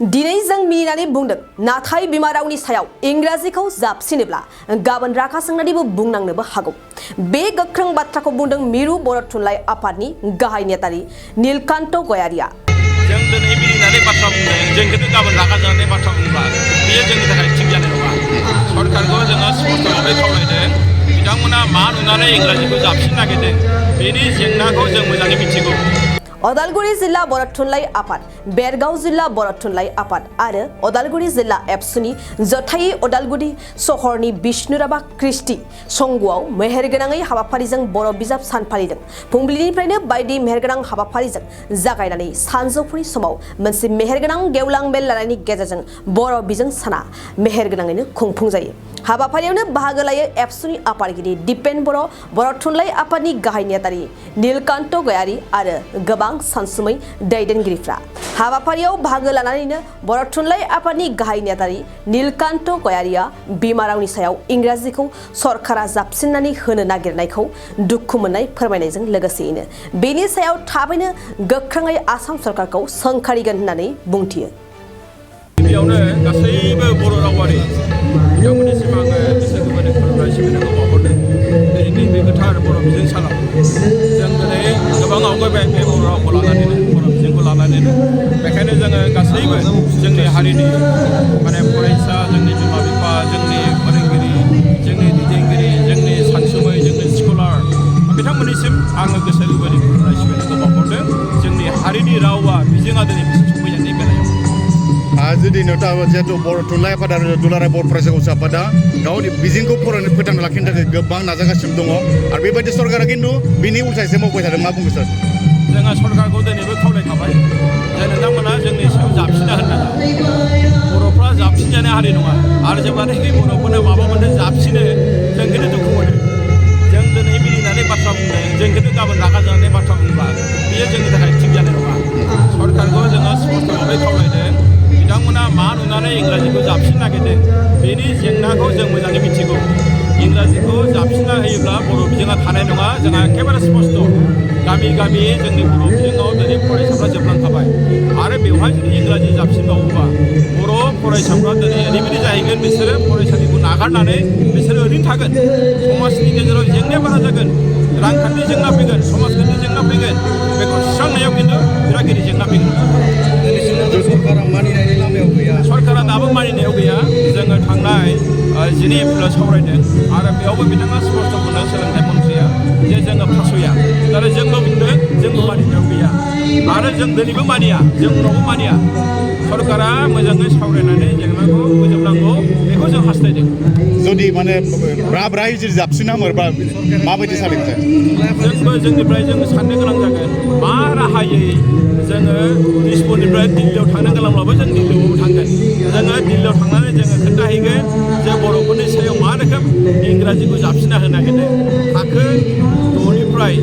दिनै जों मिनिनानै बुंदों नाथाय बिमा रावनि सायाव इंराजिखौ जाबसिनोब्ला गाबोन रागा जोंनानैबो बुंनांनोबो हागौ। बे गोख्रों बाथ्राखौ बुंदों मिरु बर' थुनलाइ आफादनि गाहाय नेतारि नीलकान्त गयारिया। जों दिनै मिनिनानै बाथ्रा बुंदों, जों खिन्थु गाबोन रागा जोंनानै बाथ्रा बुंब्ला बेयो जोंनि थाखाय थिग जानाय नङा। सरकारखौ जोङो स्पष्ट भाबै खावलायदों, बिथांमोना मा नुनानै इंराजिखौ जाबसिननो नागिरदों बेनि जेंनाखौ जों मोजाङै मिथिगौ। अदालगुरि जिल्ला बर' थुनलाइ आफाद, बेरगाव जिल्ला बर' थुनलाइ आफाद आरो अदालगुरि जिल्ला एबसुनि जथायै अदालगुरि सहरनि बिष्णुराभा कृष्टि संगुआव मेहेरगोनाङै हाबाफारिजों बर' बिजाब सान फालिदों। फुंबिलिनिफ्रायनो बायदि मेहेरगोनां हाबाफारिजों जागायनानै सानजौफुनि समाव मोनसे मेहेरगोनां गेवलां मेल लानायनि गेजेरजों बर' बिजों साना मेहेरगोनाङैनो खुंफुंजायो। हाबाफारियावनो बाहागो लायो एबसुनि आफादगिरि दिपेन बर' थुनलाइ आफादनि गाहाय नेतारि नीलकान्त गयारि आरो गोबां सानसुमै दैदेनगिरिफ्रा। हाबाफारियाव बाहागो लानानैनो बर' थुनलाइ आफादनि गाहाय नेतारि नीलकान्त गयारिया बिमा रावनि सायाव इंराजिखौ सरकारा जाबसिननानै होनो नागिरनायखौ दुखु मोननाय फोरमायनायजों लोगोसेयैनो बेनि सायाव थाबैनो गोख्रोङै आसाम सरकारखौ सोंखारिगोन होननानै बुंथियो। गिबियावनो गासैबो बर' रावारि बिथांमोननिसिम आङो गोसो गोरबोनि खुलुमनाय सिबिनायखौ बावहरदों। दिनैनि बे गोथार बर' बिजों सानाव जों दिनै गोबां आवगायबाय बे बर' रावखौ लानानैनो, बर' बिजोंखौ लानानैनो। बेखायनो जोङो गासैबो जोंनि हारिनि फरायसा, जोंनि बिमा बिफा, जोंनि फोरोंगिरि, जोंनि दैदेनगिरि, जोंनि सानसुमै, जोंनि स्कलार बिथांमोननिसिम आङो गोसो गोरबोनि खुलुमनाय सिबिनायखौ बावहरदों। जोंनि हारिनि रावा बिजोङा दिनै बिसोर सफैनायनि बेलायाव जुदि जिहेतु बर' थुनलाइ आफाद आरो दुलाराय बर' फरायसा गौथुम आफादा गावनि बिजोंखौ फोथांना लाखिनो थाखाय गोबां नाजागासिनो दङ आरो बेबायदि सरकारा खिन्थु बिनि उल्थायसो मावबाय थादों। मा बुंगोन सार? जोङो सरकारखौ दिनैबो खावलायखाबाय जे नोंथांमोना जोंनि सायाव जाबसिना होनाङा। बर'फ्रा जाबसिनजानाय हारि नङा आरो जेब्लानाखि बर'फोरनो माबा मोनसे जाबसिनो जों खिन्थु दुखु मोनो। जों दिनै मिनिनानै बाथ्रा बुंदों, जों खिन्थु गाबोन रागा जोंनानै बाथ्रा बुंब्ला बेयो जोंनि थाखाय थिग जानाय नङा। सरकारखौ जोङो स्पष्ट भाबै खावलायदों, बिथांमोना मा नुनानै इंराजिखौ जाबसिननो नागिरदों बेनि जेंनाखौ जों मोजाङै मिथिगौ। इंराजिखौ जाबसिनना होयोब्ला बर' बिजोङा थानाय नङा। जोंहा एखेबारे स्पष्ट गामि गामि जोंनि बर' बिजोङाव दिनै फरायसाफ्रा जोबलांखाबाय आरो बेवहाय जुदि इंराजि जाबसिनबावोबा बर' फरायसाफ्रा दिनै ओरैबायदि जाहैगोन, बिसोरो फरायसालिखौ नागारनानै बिसोरो ओरैनो थागोन। समाजनि गेजेराव जेंनाया बारा जागोन, रांखान्थि जेंना फैगोन, समाजखान्थि जेंना फैगोन। बेखौ सुस्रांनायाव खिन्थु बिराद गिदिर जेंना फैगोन। सरकारा मानिनायनि लामायाव गैया। सरकारा दाबो मानिनायाव गैया। जोङो थांनाय 12 एप्रिलाव सावरायदों आरो बेयावबो बिथाङा स्पष्ट बुंदों, सोलोंथाइ मन्थ्रिया, जे जोङो फास'या। आरो जोंबो बुंदों जोंबो मानिनायाव गैया आरो जों दिनैबो मानिया, जों उनावबो मानिया। सरकारा मोजाङै सावरायनानै जेंनाखौ फोजोबनांगौ बेखौ जों हास्थायदों। जुदि ब्राय जुदि जाबसिना होमोबा माबायदि सालायगोन सार? जोंबो जोंनिफ्राय जोङो साननो गोनां जागोन मा राहायै जोङो दिसपुरनिफ्राय दिल्लीयाव थांनो गोनांब्लाबो जों दिल्लीयावबो थांगोन। जोङो दिल्लीयाव थांनानै जोङो खोन्थाहैगोन जे बर'फोरनि सायाव मा रोखोम इंराजिखौ जाबसिनना होनो नागिरदों। थाखो 6निफ्राय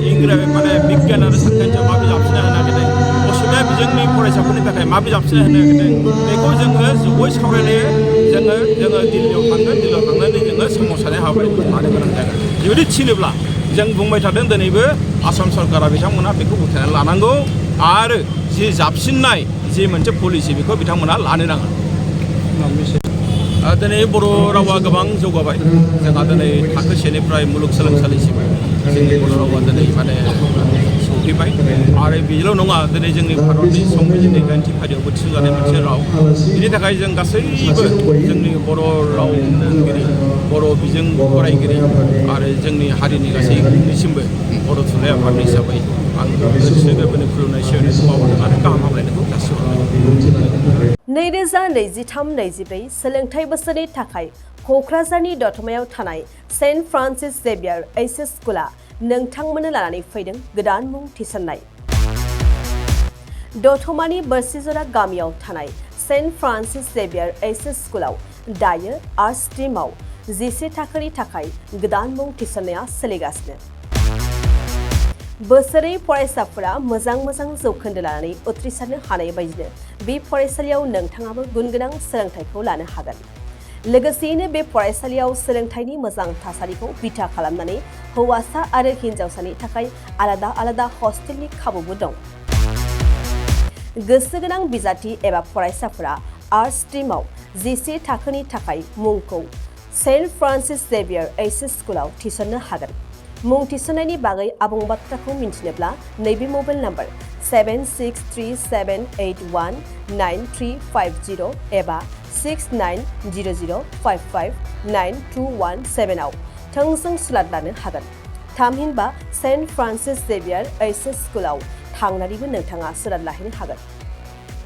बिगियान आरो सानखान्थियाव माबोरै जाबसिनना होनो नागिरदों, असमिया बिजोंनि फरायसाफोरनि थाखाय माबोरै जाबसिनना होनो नागिरदों, बेखौ जोङो जयै सावरायनो जोङो दिल्लीयाव थांगोन। दिल्लीयाव थांनानै जोङो सोमावसारनाय हाबाफारिखौ लानो गोनां जागोन। बेबायदि थिनोब्ला जों बुंबाय थादों दिनैबो आसाम सरकारा बिथांमोना बेखौ उथायनानै लानांगौ आरो जि जाबसिननाय जि मोनसे पलिसि बेखौ बिथांमोना लानो नाङा। दिनै बर' रावा गोबां जौगाबाय। जोंहा दिनै थाखो 1निफ्राय मुलुगसोलोंसालिसिम जोंनि बर' रावा दिनै सौफैबाय आरो बेल' नङा, दिनै जोंनि भारतनि संबिजिरनि 90 फारियावबो थिसनजानाय मोनसे राव। बिनि थाखाय जों गासैबो जोंनि बर' राव फोरोंगिरि, बर' बिजों फरायगिरि आरो जोंनि हारिनि गासैनिसिमबो बर' थुनलाइ आफादनि हिसाबै आं गोसो गोरबोनि खुलुमनाय सिबिनायखौ बावहरदों आरो गाहाम हामलायनायखौ जासिहरदों। 2023-24 सोलोंथाइ बोसोरनि थाखाय क'क्राझारनि दतमायाव थानाय सेन्ट फ्रान्सिस जेभियार एइचएस स्कुला नोंथांमोननो लानानै फैदों गोदान मुं थिसननाय। दतमानि बोरसिजरा गामियाव थानाय सेन्ट फ्रान्सिस जेभियार एइचएस स्कुलाव दायो आर्ट्स स्ट्रिमाव 11 थाखोनि थाखाय गोदान मुं थिसननाया सोलिगासिनो। बोसोरै फरायसाफोरा मोजां जौखोन्दो लानानै उथ्रिसारनो हानाय बायदिनो बे फरायसालियाव नोंथाङाबो गुनगोनां सोलोंथाइखौ लानो हागोन। लोगोसेयैनो बे फरायसालियाव सोलोंथाइनि मोजां थासारिखौ बिथा खालामनानै हौवासा आरो हिन्जावसानि थाखाय आलादा हस्टेलनि खाबुबो दं। गोसो गोनां बिजाथि एबा फरायसाफोरा आर्ट्स स्ट्रीमाव जिसे थाखोनि थाखाय मुंखौ सेन्ट फ्रान्सिस जेवियर एचएस स्कुलाव थिसननो हागोन। मुं थिसननायनि बागै आबुं बाथ्राखौ मिन्थिनोब्ला नैबे मबाइल नाम्बार 7637819350 एबा 6900559217 आव थोंजों सुलाद लानो हागोन। थामहिनबा सेन्ट फ्रान्सिस जेवियर एचएस स्कुलाव थांनानैबो नोंथाङा सुलाद लाहैनो हागोन।